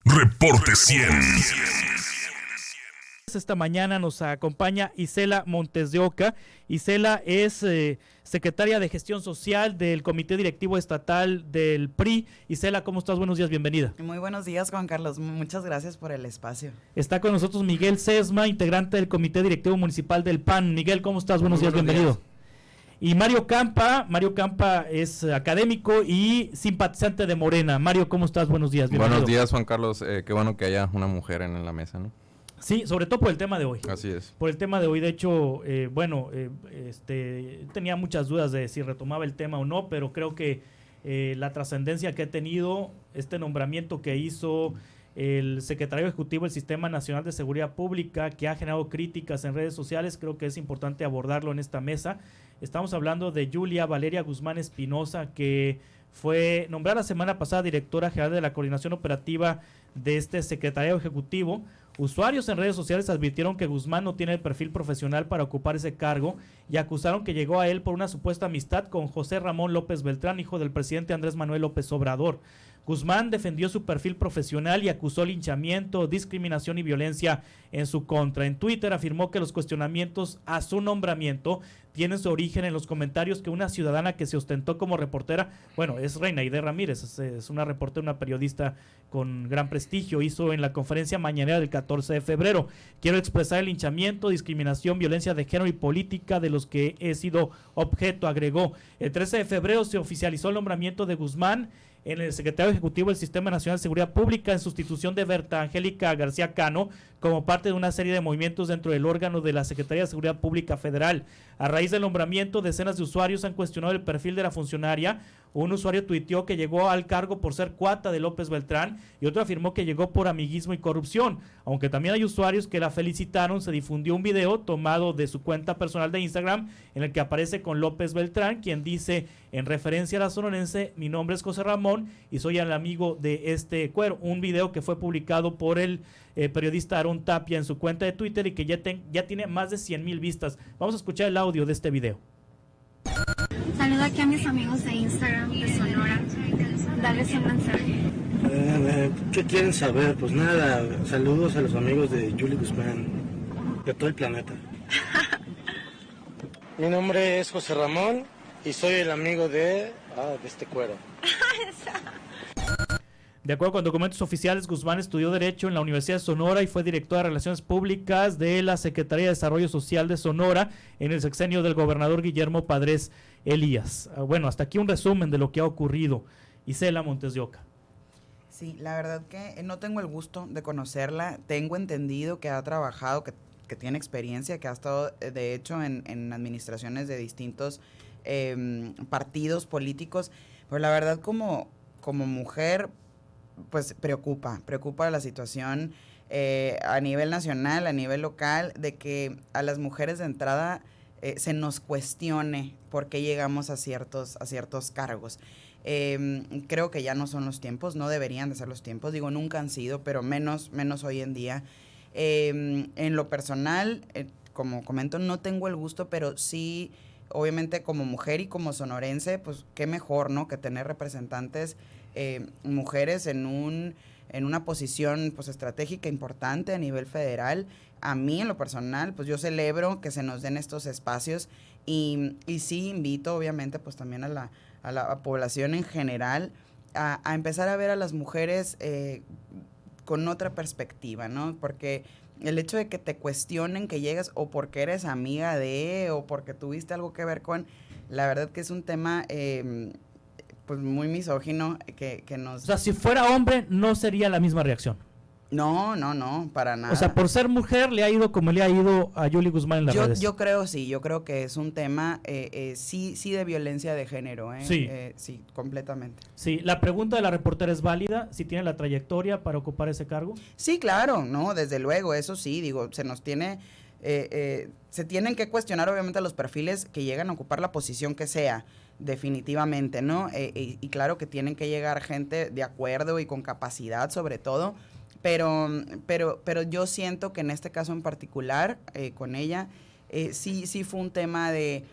Reporte 100. Esta mañana nos acompaña Isela Montes de Oca. Isela es secretaria de Gestión Social del Comité Directivo Estatal del PRI. Isela, ¿cómo estás? Buenos días, bienvenida. Muy buenos días, Juan Carlos. Muchas gracias por el espacio. Está con nosotros Miguel Sesma, integrante del Comité Directivo Municipal del PAN. Miguel, ¿cómo estás? Buenos días, bienvenido. Y Mario Campa es académico y simpatizante de Morena. Mario, ¿cómo estás? Buenos días, bienvenido. Buenos días, Juan Carlos. Qué bueno que haya una mujer en la mesa, ¿no? Sí, sobre todo por el tema de hoy. Así es. Por el tema de hoy, de hecho, tenía muchas dudas de si retomaba el tema o no, pero creo que la trascendencia que ha tenido este nombramiento que hizo el secretario ejecutivo del Sistema Nacional de Seguridad Pública, que ha generado críticas en redes sociales, creo que es importante abordarlo en esta mesa. Estamos hablando de Yulia Valeria Guzmán Espinosa, que fue nombrada la semana pasada directora general de la Coordinación Operativa de este secretario ejecutivo. Usuarios en redes sociales advirtieron que Guzmán no tiene el perfil profesional para ocupar ese cargo y acusaron que llegó a él por una supuesta amistad con José Ramón López Beltrán, hijo del presidente Andrés Manuel López Obrador. Guzmán defendió su perfil profesional y acusó linchamiento, discriminación y violencia en su contra. En Twitter afirmó que los cuestionamientos a su nombramiento tienen su origen en los comentarios que una ciudadana que se ostentó como reportera, es Reinaide Ramírez, es una reportera, una periodista con gran prestigio, hizo en la conferencia mañanera del 14 de febrero. Quiero expresar el linchamiento, discriminación, violencia de género y política de los que he sido objeto, agregó. El 13 de febrero se oficializó el nombramiento de Guzmán en el secretario ejecutivo del Sistema Nacional de Seguridad Pública en sustitución de Berta Angélica García Cano como parte de una serie de movimientos dentro del órgano de la Secretaría de Seguridad Pública Federal. A raíz del nombramiento, decenas de usuarios han cuestionado el perfil de la funcionaria. Un usuario tuiteó que llegó al cargo por ser cuata de López Beltrán y otro afirmó que llegó por amiguismo y corrupción. Aunque también hay usuarios que la felicitaron, se difundió un video tomado de su cuenta personal de Instagram en el que aparece con López Beltrán, quien dice en referencia a la sonorense: mi nombre es José Ramón y soy el amigo de este cuero. Un video que fue publicado por el periodista Aarón Tapia en su cuenta de Twitter y que ya tiene más de 100,000 vistas. Vamos a escuchar el audio de este video. Saludo aquí a mis amigos de Instagram de Sonora. Darles un mensaje. ¿Qué quieren saber? Pues nada, saludos a los amigos de Yulia Guzmán, de todo el planeta. Mi nombre es José Ramón y soy el amigo de este cuero. De acuerdo con documentos oficiales, Guzmán estudió Derecho en la Universidad de Sonora y fue directora de Relaciones Públicas de la Secretaría de Desarrollo Social de Sonora en el sexenio del gobernador Guillermo Padres Elías. Hasta aquí un resumen de lo que ha ocurrido. Isela Montes de Oca. Sí, la verdad que no tengo el gusto de conocerla. Tengo entendido que ha trabajado, que tiene experiencia, que ha estado de hecho en administraciones de distintos partidos políticos, pero la verdad como mujer pues preocupa la situación a nivel nacional, a nivel local, de que a las mujeres de entrada se nos cuestione por qué llegamos a ciertos cargos. Creo que ya no son los tiempos, no deberían de ser los tiempos, nunca han sido, pero menos hoy en día. En lo personal, como comento, no tengo el gusto, pero sí, obviamente como mujer y como sonorense, pues qué mejor, ¿no?, que tener representantes mujeres en una posición pues estratégica importante a nivel federal. A mí, en lo personal, pues yo celebro que se nos den estos espacios y sí invito, obviamente, pues también a la población en general a empezar a ver a las mujeres con otra perspectiva, ¿no? Porque el hecho de que te cuestionen que llegas o porque eres amiga de o porque tuviste algo que ver con, la verdad que es un tema pues muy misógino que nos... O sea, si fuera hombre no sería la misma reacción. No, para nada. O sea, por ser mujer le ha ido como le ha ido a Yulia Guzmán en las redes. Yo creo que es un tema sí de violencia de género, sí, completamente. Sí, la pregunta de la reportera es válida, si tiene la trayectoria para ocupar ese cargo. Sí, claro, no, desde luego, eso sí, se tienen que cuestionar obviamente los perfiles que llegan a ocupar la posición que sea, definitivamente, ¿no? Y claro que tienen que llegar gente de acuerdo y con capacidad sobre todo, pero yo siento que en este caso en particular, con ella, sí fue un tema de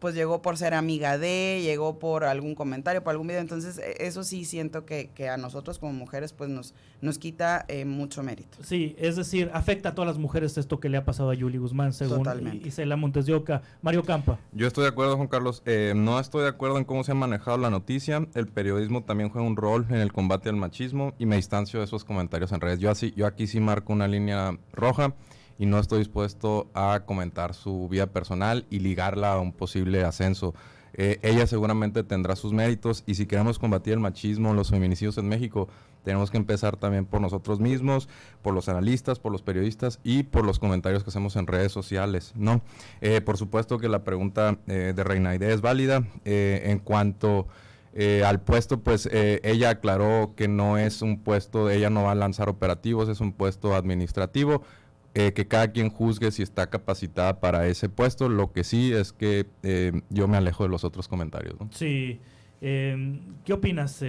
pues llegó por ser amiga de, llegó por algún comentario, por algún video, entonces eso sí siento que a nosotros como mujeres pues nos quita mucho mérito. Sí, es decir, afecta a todas las mujeres esto que le ha pasado a Yuli Guzmán, según Totalmente. Isela Montes de Oca. Mario Campa. Yo estoy de acuerdo, Juan Carlos. No estoy de acuerdo en cómo se ha manejado la noticia. El periodismo también juega un rol en el combate al machismo y me distancio de esos comentarios en redes. Yo aquí sí marco una línea roja y no estoy dispuesto a comentar su vida personal y ligarla a un posible ascenso. Ella seguramente tendrá sus méritos y si queremos combatir el machismo, los feminicidios en México, tenemos que empezar también por nosotros mismos, por los analistas, por los periodistas y por los comentarios que hacemos en redes sociales, ¿no? Por supuesto que la pregunta de Reina Aide es válida. En cuanto al puesto, pues ella aclaró que no es un puesto, ella no va a lanzar operativos, es un puesto administrativo. Que cada quien juzgue si está capacitada para ese puesto. Lo que sí es que yo me alejo de los otros comentarios, ¿no? Sí. ¿Qué opinas,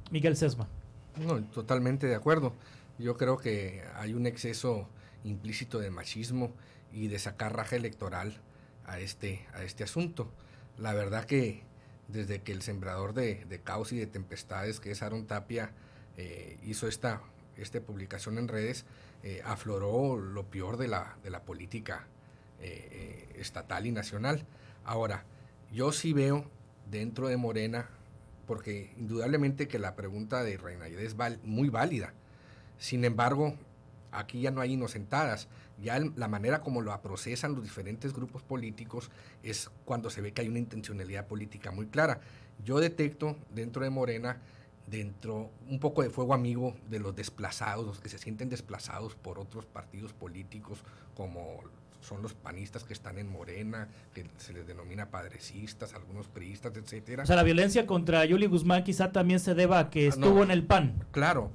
Miguel Sesma? No, totalmente de acuerdo. Yo creo que hay un exceso implícito de machismo y de sacar raja electoral a este asunto. La verdad que desde que el sembrador de caos y de tempestades, que es Aaron Tapia, hizo esta publicación en redes, afloró lo peor de la política estatal y nacional. Ahora, yo sí veo dentro de Morena, porque indudablemente que la pregunta de Reina Aide es muy válida. Sin embargo, aquí ya no hay inocentadas. Ya la manera como lo procesan los diferentes grupos políticos es cuando se ve que hay una intencionalidad política muy clara. Yo detecto dentro de Morena un poco de fuego amigo de los desplazados, los que se sienten desplazados por otros partidos políticos, como son los panistas que están en Morena, que se les denomina padrecistas, algunos priistas, etcétera. O sea, la violencia contra Yuli Guzmán quizá también se deba a que estuvo en el PAN. Claro,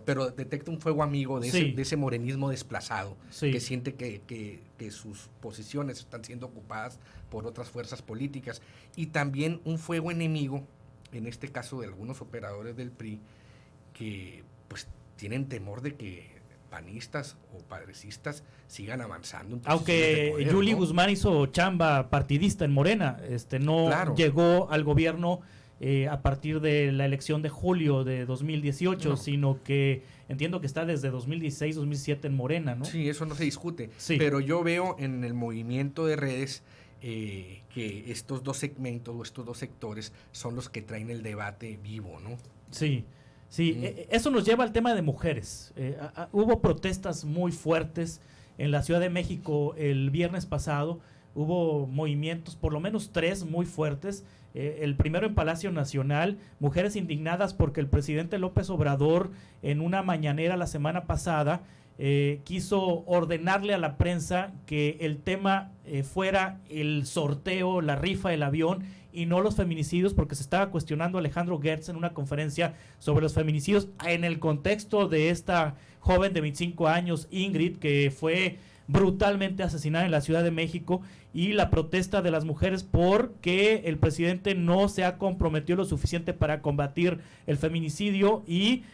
pero detecta un fuego amigo de ese morenismo desplazado, que siente que sus posiciones están siendo ocupadas por otras fuerzas políticas, y también un fuego enemigo, en este caso de algunos operadores del PRI, que pues tienen temor de que panistas o padrecistas sigan avanzando. Aunque Yuli Guzmán hizo chamba partidista en Morena, llegó al gobierno a partir de la elección de julio de 2018, sino que entiendo que está desde 2016, 2017 en Morena, ¿no? Sí, eso no se discute, pero yo veo en el movimiento de redes que estos dos segmentos o estos dos sectores son los que traen el debate vivo, ¿no? Sí, eso nos lleva al tema de mujeres. Hubo protestas muy fuertes en la Ciudad de México el viernes pasado, hubo movimientos, por lo menos 3 muy fuertes. El primero en Palacio Nacional, mujeres indignadas porque el presidente López Obrador en una mañanera la semana pasada quiso ordenarle a la prensa que el tema fuera el sorteo, la rifa del avión y no los feminicidios, porque se estaba cuestionando a Alejandro Gertz en una conferencia sobre los feminicidios en el contexto de esta joven de 25 años, Ingrid, que fue brutalmente asesinada en la Ciudad de México, y la protesta de las mujeres porque el presidente no se ha comprometido lo suficiente para combatir el feminicidio y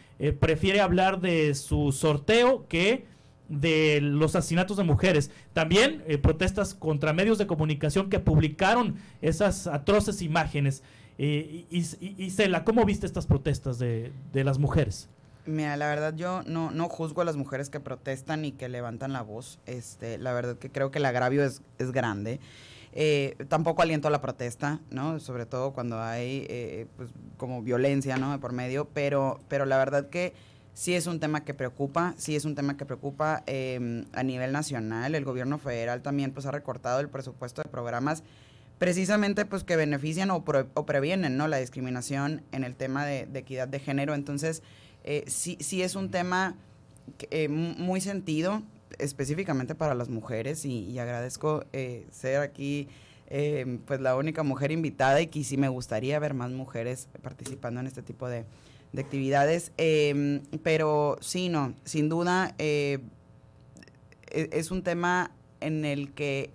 prefiere hablar de su sorteo que de los asesinatos de mujeres. También protestas contra medios de comunicación que publicaron esas atroces imágenes. Y Cela, ¿cómo viste estas protestas de las mujeres? Mira, la verdad yo no juzgo a las mujeres que protestan y que levantan la voz. La verdad que creo que el agravio es grande. Tampoco aliento a la protesta, ¿no? Sobre todo cuando hay pues como violencia, ¿no? De por medio, pero la verdad que sí es un tema que preocupa, a nivel nacional. El gobierno federal también pues ha recortado el presupuesto de programas precisamente pues que benefician o previenen, ¿no? La discriminación en el tema de equidad de género. Entonces sí es un tema muy sentido específicamente para las mujeres y agradezco ser aquí pues la única mujer invitada y que sí me gustaría ver más mujeres participando en este tipo de actividades, pero sí, no, sin duda es un tema en el que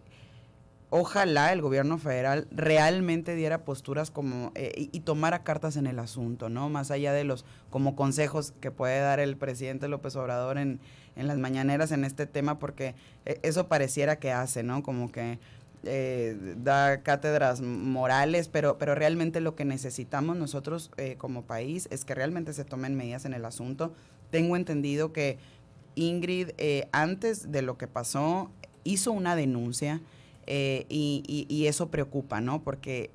ojalá el gobierno federal realmente diera posturas como y tomara cartas en el asunto, ¿no? Más allá de los como consejos que puede dar el presidente López Obrador en las mañaneras en este tema, porque eso pareciera que hace, ¿no? Como que da cátedras morales, pero realmente lo que necesitamos nosotros como país es que realmente se tomen medidas en el asunto. Tengo entendido que Ingrid, antes de lo que pasó, hizo una denuncia y eso preocupa, ¿no? Porque,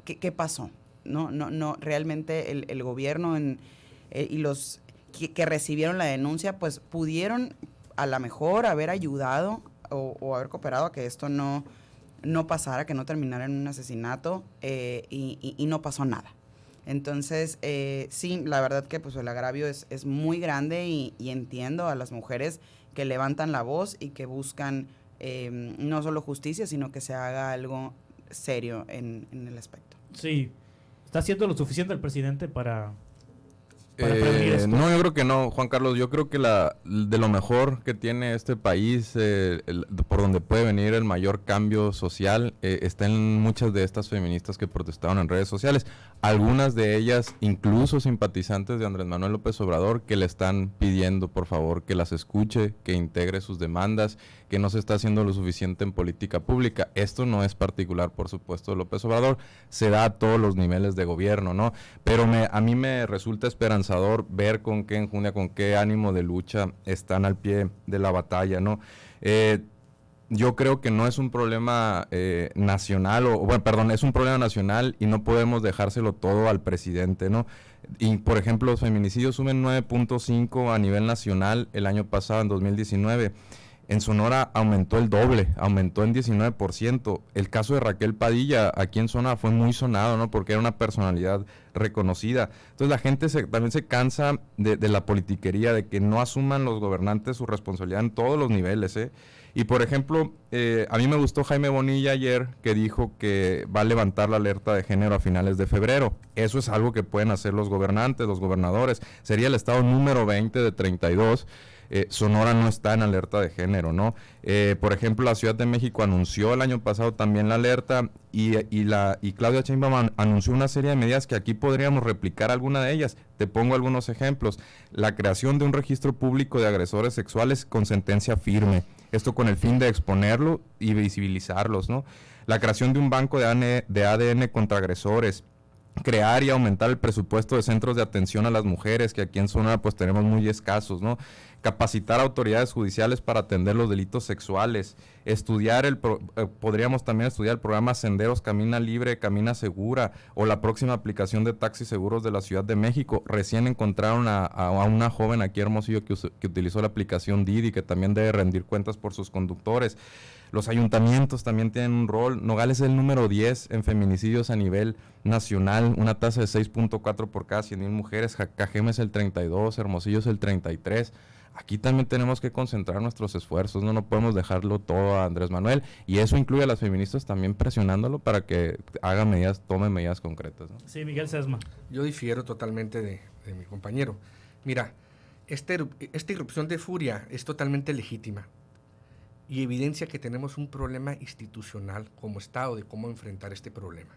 ¿qué pasó? No, realmente el gobierno y los que recibieron la denuncia, pues pudieron a lo mejor haber ayudado o haber cooperado a que esto no pasara, que no terminara en un asesinato y no pasó nada. Entonces, sí, la verdad que pues el agravio es muy grande y entiendo a las mujeres que levantan la voz y que buscan no solo justicia, sino que se haga algo serio en el aspecto. Sí, ¿está haciendo lo suficiente el presidente para prevenir esto? No, yo creo que no, Juan Carlos. Yo creo que de lo mejor que tiene este país, por donde puede venir el mayor cambio social, está en muchas de estas feministas que protestaron en redes sociales. Algunas de ellas, incluso simpatizantes de Andrés Manuel López Obrador, que le están pidiendo, por favor, que las escuche, que integre sus demandas, que no se está haciendo lo suficiente en política pública. Esto no es particular, por supuesto, de López Obrador, se da a todos los niveles de gobierno, ¿no? Pero a mí me resulta esperanzador ver con qué enjundia, con qué ánimo de lucha están al pie de la batalla, ¿no? Yo creo que no es un problema nacional, es un problema nacional y no podemos dejárselo todo al presidente, ¿no? Y, por ejemplo, los feminicidios suben 9.5 a nivel nacional el año pasado, en 2019. En Sonora aumentó el doble, aumentó en 19%. El caso de Raquel Padilla aquí en Sonora fue muy sonado, ¿no? Porque era una personalidad reconocida. Entonces la gente también se cansa de la politiquería, de que no asuman los gobernantes su responsabilidad en todos los niveles, ¿eh? Y por ejemplo, a mí me gustó Jaime Bonilla ayer, que dijo que va a levantar la alerta de género a finales de febrero. Eso es algo que pueden hacer los gobernantes, los gobernadores. Sería el estado número 20 de 32. Sonora no está en alerta de género, ¿no? Por ejemplo, la Ciudad de México anunció el año pasado también la alerta y Claudia Sheinbaum anunció una serie de medidas que aquí podríamos replicar alguna de ellas. Te pongo algunos ejemplos. La creación de un registro público de agresores sexuales con sentencia firme. Esto con el fin de exponerlo y visibilizarlos, ¿no? La creación de un banco de ADN contra agresores. Crear y aumentar el presupuesto de centros de atención a las mujeres, que aquí en Sonora pues tenemos muy escasos, ¿no? Capacitar a autoridades judiciales para atender los delitos sexuales, podríamos también estudiar el programa Senderos Camina Libre, Camina Segura, o la próxima aplicación de taxis seguros de la Ciudad de México. Recién encontraron a una joven aquí Hermosillo que utilizó la aplicación Didi, que también debe rendir cuentas por sus conductores. Los ayuntamientos también tienen un rol. Nogales es el número 10 en feminicidios a nivel nacional, una tasa de 6.4 por cada 100,000 mujeres. Cajeme es el 32, Hermosillo es el 33. Aquí también tenemos que concentrar nuestros esfuerzos, no podemos dejarlo todo a Andrés Manuel, y eso incluye a las feministas también presionándolo para que tome medidas concretas, ¿no? Sí, Miguel Sesma. Yo difiero totalmente de mi compañero. Mira, esta irrupción de furia es totalmente legítima y evidencia que tenemos un problema institucional como Estado de cómo enfrentar este problema.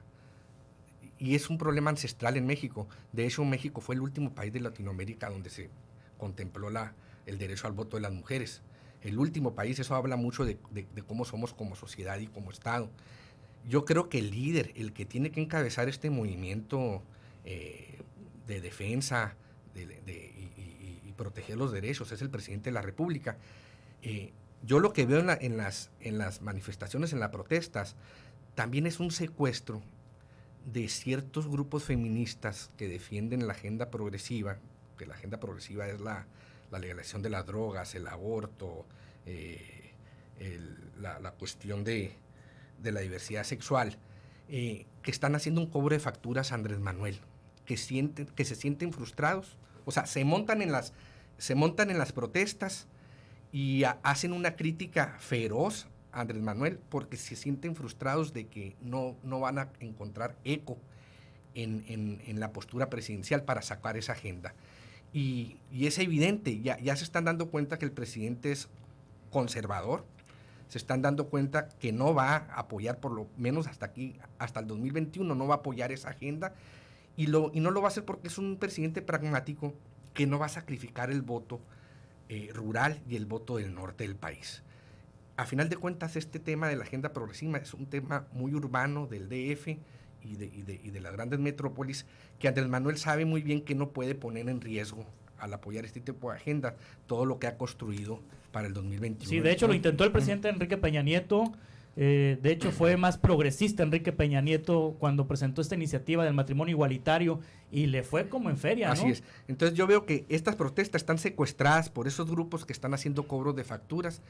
Y es un problema ancestral en México. De hecho, México fue el último país de Latinoamérica donde se contempló el derecho al voto de las mujeres. El último país, eso habla mucho de cómo somos como sociedad y como Estado. Yo creo que el líder, el que tiene que encabezar este movimiento de defensa y proteger los derechos es el presidente de la República. Yo lo que veo en las manifestaciones, en las protestas, también es un secuestro de ciertos grupos feministas que defienden la agenda progresiva, que la agenda progresiva es la legalización de las drogas, el aborto, la cuestión de la diversidad sexual, que están haciendo un cobro de facturas a Andrés Manuel, que se sienten frustrados, o sea, se montan en las protestas y hacen una crítica feroz a Andrés Manuel porque se sienten frustrados de que no van a encontrar eco en la postura presidencial para sacar esa agenda. Y es evidente, ya se están dando cuenta que el presidente es conservador, se están dando cuenta que no va a apoyar, por lo menos hasta el 2021, no va a apoyar esa agenda, y no lo va a hacer porque es un presidente pragmático que no va a sacrificar el voto rural y el voto del norte del país. a final de cuentas este tema de la agenda progresiva es un tema muy urbano del DF y de las grandes metrópolis, que Andrés Manuel sabe muy bien que no puede poner en riesgo al apoyar este tipo de agenda todo lo que ha construido para el 2021. Sí, de hecho lo intentó el presidente Enrique Peña Nieto. De hecho fue más progresista Enrique Peña Nieto cuando presentó esta iniciativa del matrimonio igualitario y le fue como en feria, ¿no? Así es. Entonces yo veo que estas protestas están secuestradas por esos grupos que están haciendo cobros de facturas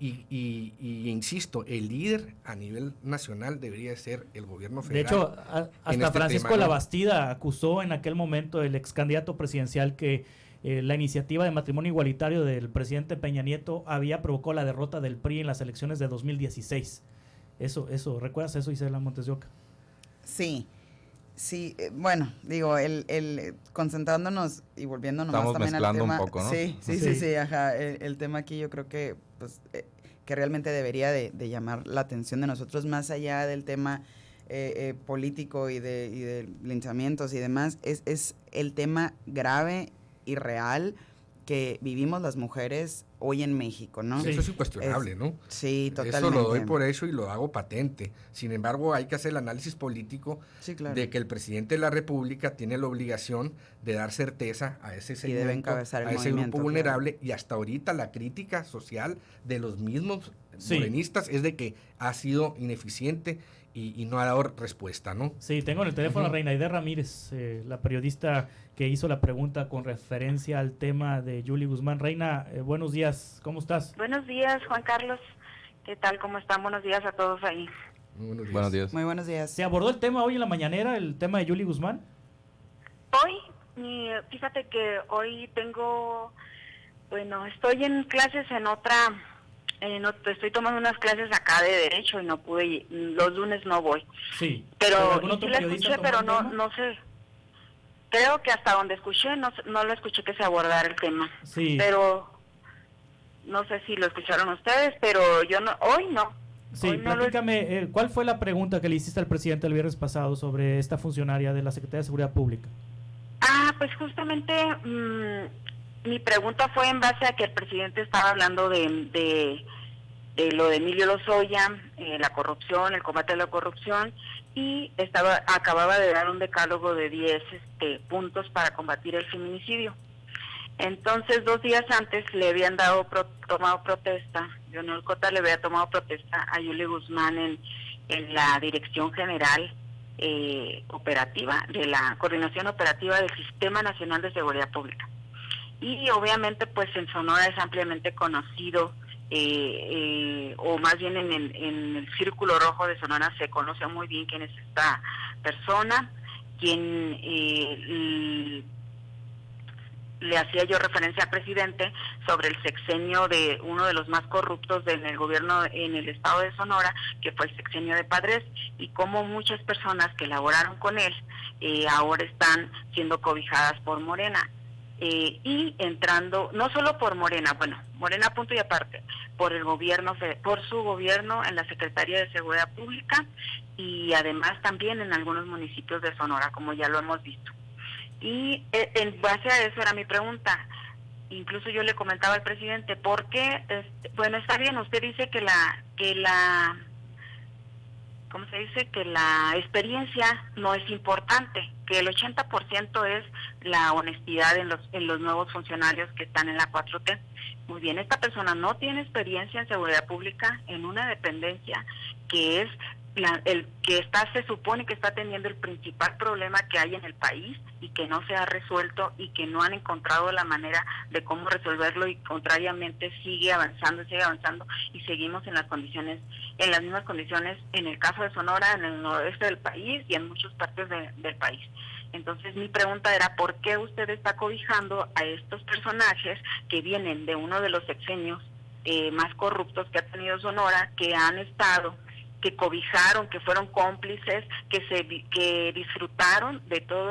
y insisto, el líder a nivel nacional debería ser el gobierno federal. De hecho, hasta este Francisco tema, ¿no? Labastida acusó en aquel momento, el ex candidato presidencial, que la iniciativa de matrimonio igualitario del presidente Peña Nieto había provocado la derrota del PRI en las elecciones de 2016. Eso, ¿recuerdas eso, Isela Montes de Oca? Sí, bueno, digo, concentrándonos y volviéndonos Estamos también al mezclando tema. un poco, ¿no? Sí, ajá. El tema aquí yo creo que, pues, que realmente debería de llamar la atención de nosotros, más allá del tema político y de linchamientos y demás, es el tema grave y real que vivimos las mujeres hoy en México, ¿no? Eso es incuestionable, ¿no? Sí, totalmente. Eso lo doy por hecho y lo hago patente. Sin embargo, hay que hacer el análisis político de que el presidente de la República tiene la obligación de dar certeza a ese segmento, a ese grupo vulnerable, y hasta ahorita la crítica social de los mismos morenistas es de que ha sido ineficiente y no ha dado respuesta, ¿no? Sí, tengo en el teléfono a Reinaide Ramírez, la periodista que hizo la pregunta con referencia al tema de Yuli Guzmán. Reina, buenos días, ¿cómo estás? Buenos días, Juan Carlos. ¿Qué tal? ¿Cómo están? Buenos días a todos ahí. Muy buenos días. Buenos días. Muy buenos días. ¿Se abordó el tema hoy en la mañanera, el tema de Yuli Guzmán? Hoy, fíjate que hoy estoy en clases estoy tomando unas clases acá de Derecho y no pude, los lunes no voy. Sí. Pero sí la escuché, pero no sé. Creo que hasta donde escuché, no lo escuché que se abordara el tema. Sí. Pero no sé si lo escucharon ustedes, pero yo hoy no. Sí, hoy platícame, ¿cuál fue la pregunta que le hiciste al presidente el viernes pasado sobre esta funcionaria de la Secretaría de Seguridad Pública? Pues justamente mi pregunta fue en base a que el presidente estaba hablando de lo de Emilio Lozoya, la corrupción, el combate a la corrupción, y acababa de dar un decálogo de 10 puntos para combatir el feminicidio. Entonces, 2 días antes le habían tomado protesta, Leonel Cota le había tomado protesta a Yuli Guzmán en la Dirección General Operativa, de la Coordinación Operativa del Sistema Nacional de Seguridad Pública. Y obviamente pues en Sonora es ampliamente conocido, o más bien en el Círculo Rojo de Sonora se conoce muy bien quién es esta persona, quien le hacía yo referencia al presidente sobre el sexenio de uno de los más corruptos en el gobierno en el estado de Sonora, que fue el sexenio de Padres, y cómo muchas personas que laboraron con él ahora están siendo cobijadas por Morena. Y entrando, no solo por Morena, Morena punto y aparte, por el gobierno, por su gobierno en la Secretaría de Seguridad Pública y además también en algunos municipios de Sonora, como ya lo hemos visto. Y en base a eso era mi pregunta. Incluso yo le comentaba al presidente, ¿por qué? Está bien, usted dice que la ¿cómo se dice? Que la experiencia no es importante, que el 80% es la honestidad en los nuevos funcionarios que están en la 4T. Muy bien, esta persona no tiene experiencia en seguridad pública en una dependencia que es se supone que está teniendo el principal problema que hay en el país y que no se ha resuelto y que no han encontrado la manera de cómo resolverlo, y contrariamente sigue avanzando y seguimos en las mismas condiciones en el caso de Sonora, en el noroeste del país y en muchas partes del país. Entonces mi pregunta era, ¿por qué usted está cobijando a estos personajes que vienen de uno de los sexenios más corruptos que ha tenido Sonora, que cobijaron, que fueron cómplices, que disfrutaron de todo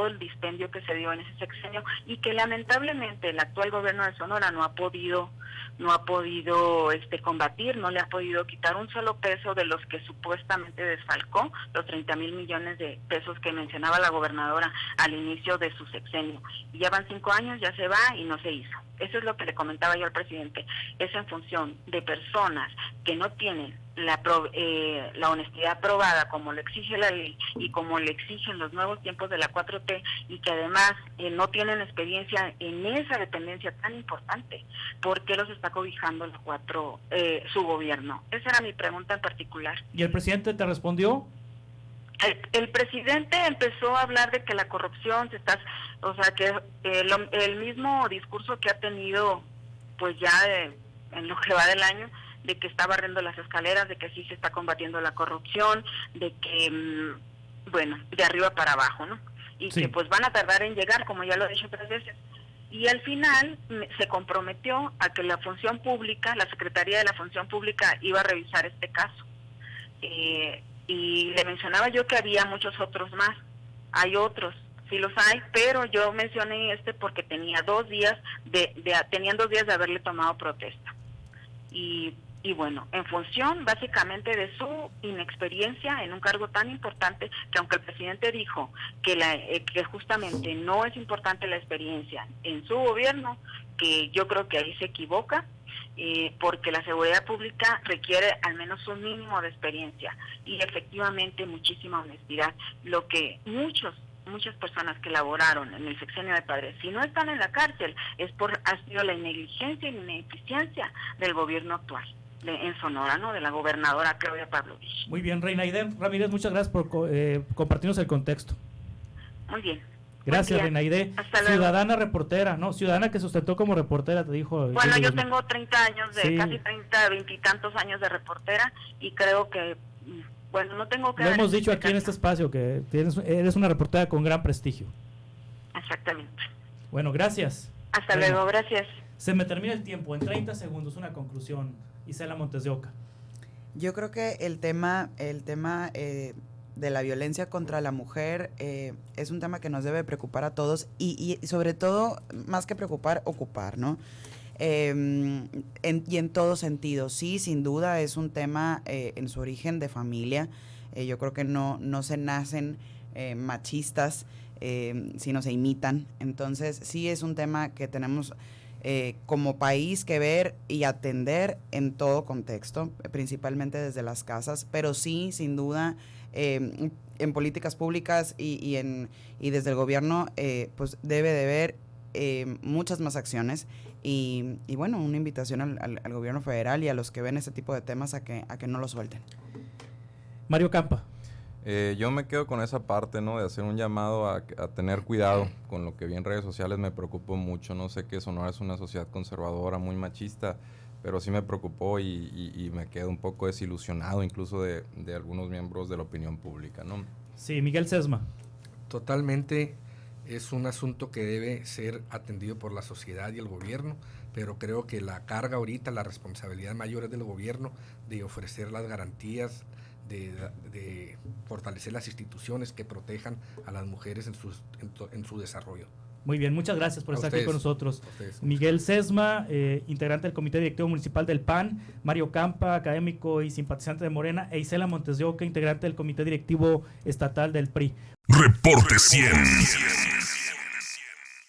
el dispendio que se dio en ese sexenio, y que lamentablemente el actual gobierno de Sonora no ha podido no ha podido combatir, no le ha podido quitar un solo peso de los que supuestamente desfalcó, los 30,000 millones de pesos que mencionaba la gobernadora al inicio de su sexenio. Y ya van 5 años, ya se va y no se hizo. Eso es lo que le comentaba yo al presidente. Es en función de personas que no tienen la honestidad probada como lo exige la ley y como le exigen los nuevos tiempos de la 4T, y que además no tienen experiencia en esa dependencia tan importante. ¿Por qué los está cobijando su gobierno? Esa era mi pregunta en particular. ¿Y el presidente te respondió? El presidente empezó a hablar de que la corrupción que el mismo discurso que ha tenido pues ya en lo que va del año, de que está barriendo las escaleras, de que sí se está combatiendo la corrupción, de que de arriba para abajo, ¿no? Y sí, que pues van a tardar en llegar, como ya lo he dicho 3 veces. Y al final se comprometió a que la función pública, la Secretaría de la Función Pública iba a revisar este caso. Y le mencionaba yo que había muchos otros más. Hay otros, sí los hay, pero yo mencioné porque tenía 2 días tenían 2 días de haberle tomado protesta. Y bueno, en función básicamente de su inexperiencia en un cargo tan importante, que aunque el presidente dijo que justamente no es importante la experiencia en su gobierno, que yo creo que ahí se equivoca, porque la seguridad pública requiere al menos un mínimo de experiencia y efectivamente muchísima honestidad, lo que muchas personas que laboraron en el sexenio de Padres, si no están en la cárcel, ha sido la negligencia y la ineficiencia del gobierno actual en Sonora, ¿no? De la gobernadora Claudia Pavlovich. Muy bien, Reinaide Ramírez, muchas gracias por compartirnos el contexto. Muy bien. Gracias, Reinaide. Ciudadana reportera, ¿no? Ciudadana que sustentó como reportera, te dijo. Bueno, yo tengo 30 años casi 30, 20 y tantos años de reportera, y creo que no tengo que... Lo hemos dicho aquí en este espacio, que eres una reportera con gran prestigio. Exactamente. Bueno, gracias. Hasta luego, gracias. Se me termina el tiempo, en 30 segundos, una conclusión. Isela Montes de Oca. Yo creo que el tema de la violencia contra la mujer es un tema que nos debe preocupar a todos y sobre todo, más que preocupar, ocupar, ¿no? Y en todo sentido. Sí, sin duda es un tema en su origen de familia. Yo creo que no se nacen machistas, sino se imitan. Entonces sí es un tema que tenemos como país que ver y atender en todo contexto, principalmente desde las casas, pero sí, sin duda, en políticas públicas y desde el gobierno, pues debe de haber muchas más acciones y bueno, una invitación al gobierno federal y a los que ven este tipo de temas a que no lo suelten. Mario Campa. Yo me quedo con esa parte, ¿no? De hacer un llamado a tener cuidado con lo que vi en redes sociales. Me preocupó mucho, no sé que Sonora es una sociedad conservadora, muy machista, pero sí me preocupó y me quedo un poco desilusionado incluso de algunos miembros de la opinión pública, ¿no? Sí, Miguel Sesma. Totalmente es un asunto que debe ser atendido por la sociedad y el gobierno, pero creo que la carga ahorita, la responsabilidad mayor es del gobierno de ofrecer las garantías, de fortalecer las instituciones que protejan a las mujeres en su desarrollo. Muy bien, muchas gracias por estar aquí con nosotros. Ustedes. Miguel Sesma, integrante del Comité Directivo Municipal del PAN, Mario Campa, académico y simpatizante de Morena, e Isela Montes de Oca, integrante del Comité Directivo Estatal del PRI. Reporte 100.